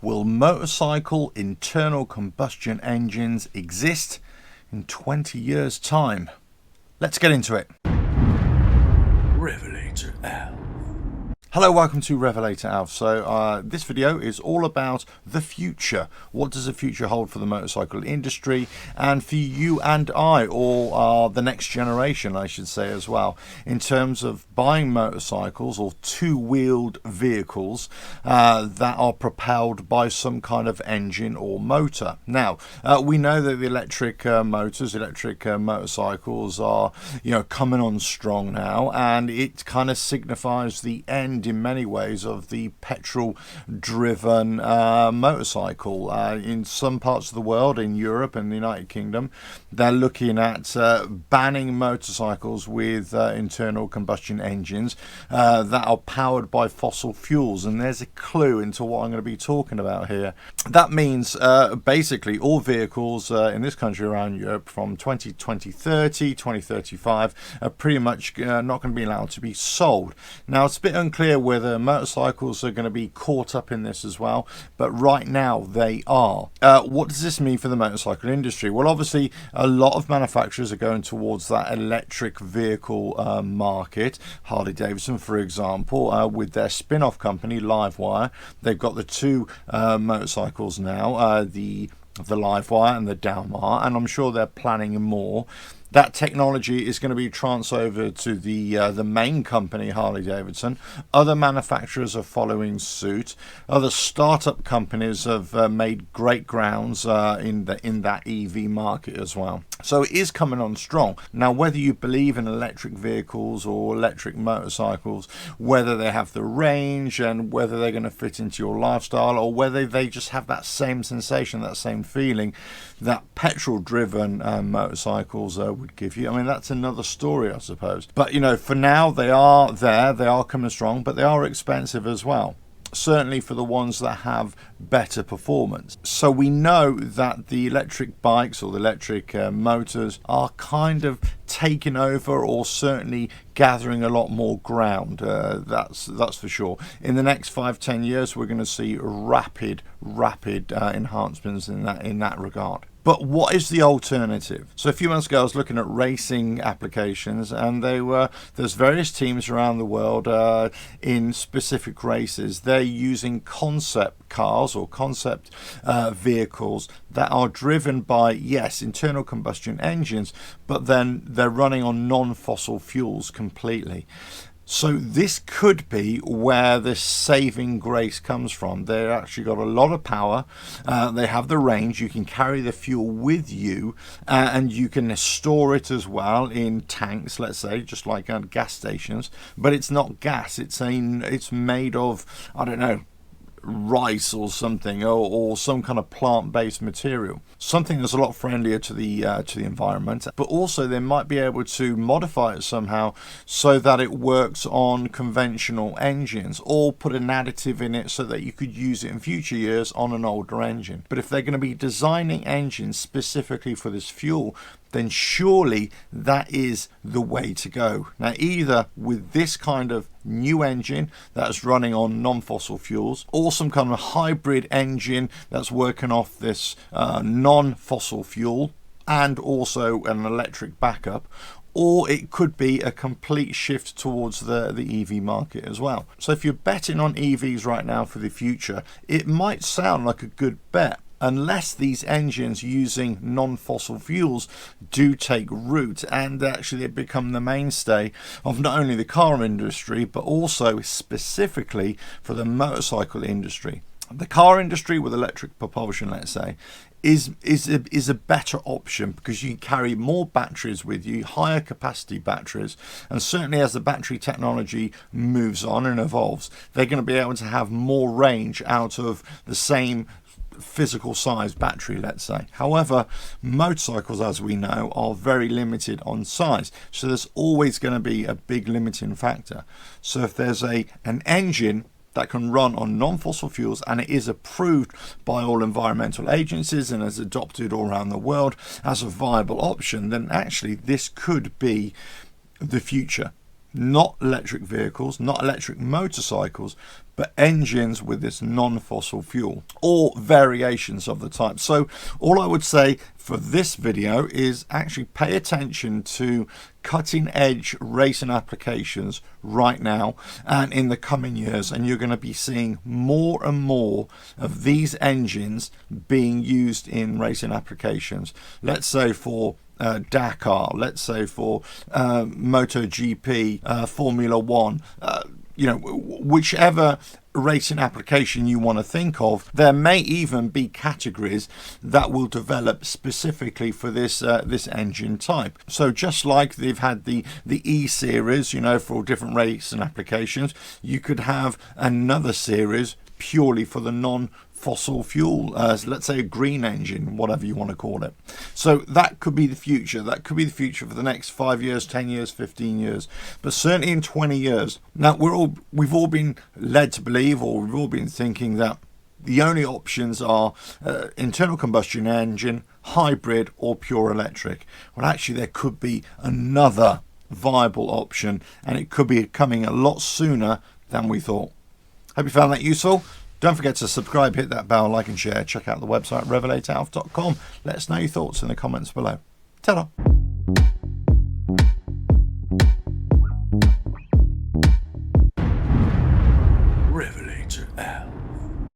Will motorcycle internal combustion engines exist in 20 years' time? Let's get into it. RevelatorAlf. Hello, welcome to RevelatorAlf. So this video is all about the future. What does the future hold for the motorcycle industry and for you and I, or the next generation, I should say, as well, in terms of buying motorcycles or two-wheeled vehicles that are propelled by some kind of engine or motor. Now, we know that the electric motorcycles are, coming on strong now, and it kind of signifies the end in many ways of the petrol driven motorcycle. In some parts of the world, in Europe and the United Kingdom, they're looking at banning motorcycles with internal combustion engines that are powered by fossil fuels, and there's a clue into what I'm going to be talking about here. That means basically all vehicles in this country around Europe from 2030, 2035 are pretty much not going to be allowed to be sold. Now, it's a bit unclear whether motorcycles are going to be caught up in this as well, but right now they are. What does this mean for the motorcycle industry? Well, obviously a lot of manufacturers are going towards that electric vehicle market. Harley Davidson, for example, with their spin-off company Livewire, they've got the two motorcycles now, the Livewire and the Dalmar, and I'm sure they're planning more. That technology is going to be transferred over to the main company, Harley Davidson. Other manufacturers are following suit. Other startup companies have made great grounds in that EV market as well. So it is coming on strong. Now, whether you believe in electric vehicles or electric motorcycles, whether they have the range and whether they're going to fit into your lifestyle, or whether they just have that same sensation, that same feeling that petrol-driven motorcycles would give you, I mean, that's another story, I suppose. But, for now, they are there, they are coming strong, but they are expensive as well. Certainly for the ones that have better performance. So we know that the electric bikes or the electric motors are kind of taking over, or certainly gathering a lot more ground. That's for sure. In the next 5-10 years, we're going to see rapid enhancements in that regard. But what is the alternative? So a few months ago, I was looking at racing applications, and there's various teams around the world in specific races. They're using concept cars or concept vehicles that are driven by, yes, internal combustion engines, but then they're running on non-fossil fuels completely. So this could be where this saving grace comes from. They've actually got a lot of power. They have the range. You can carry the fuel with you, and you can store it as well in tanks, let's say, just like at gas stations. But it's not gas. It's made of, I don't know, rice or something, or some kind of plant-based material, something that's a lot friendlier to the environment. But also they might be able to modify it somehow so that it works on conventional engines, or put an additive in it so that you could use it in future years on an older engine. But if they're going to be designing engines specifically for this fuel, then surely that is the way to go. Now, either with this kind of new engine that's running on non-fossil fuels, or some kind of hybrid engine that's working off this non-fossil fuel and also an electric backup, or it could be a complete shift towards the EV market as well. So if you're betting on EVs right now for the future, it might sound like a good bet, unless these engines using non-fossil fuels do take root and actually they become the mainstay of not only the car industry, but also specifically for the motorcycle industry. The car industry with electric propulsion, let's say, is a better option because you can carry more batteries with you, higher capacity batteries, and certainly as the battery technology moves on and evolves, they're going to be able to have more range out of the same physical size battery, let's say. However, motorcycles, as we know, are very limited on size, so there's always going to be a big limiting factor. So if there's an engine that can run on non-fossil fuels and it is approved by all environmental agencies and is adopted all around the world as a viable option, then actually this could be the future. Not electric vehicles, not electric motorcycles, but engines with this non-fossil fuel or variations of the type. So all I would say for this video is actually pay attention to cutting edge racing applications right now and in the coming years, and you're going to be seeing more and more of these engines being used in racing applications. Let's say for Dakar, let's say for MotoGP, Formula One, whichever racing application you want to think of. There may even be categories that will develop specifically for this engine type. So just like they've had the E series, for different racing applications, you could have another series purely for the non-fossil fuel, let's say a green engine, whatever you want to call it. So that could be the future. That could be the future for the next 5 years, 10 years, 15 years, but certainly in 20 years. Now, we've all been led to believe, or we've all been thinking that the only options are internal combustion engine, hybrid, or pure electric. Well, actually, there could be another viable option, and it could be coming a lot sooner than we thought. Hope you found that useful. Don't forget to subscribe, hit that bell, like and share. Check out the website RevelatorAlf.com. Let us know your thoughts in the comments below. Ta-da!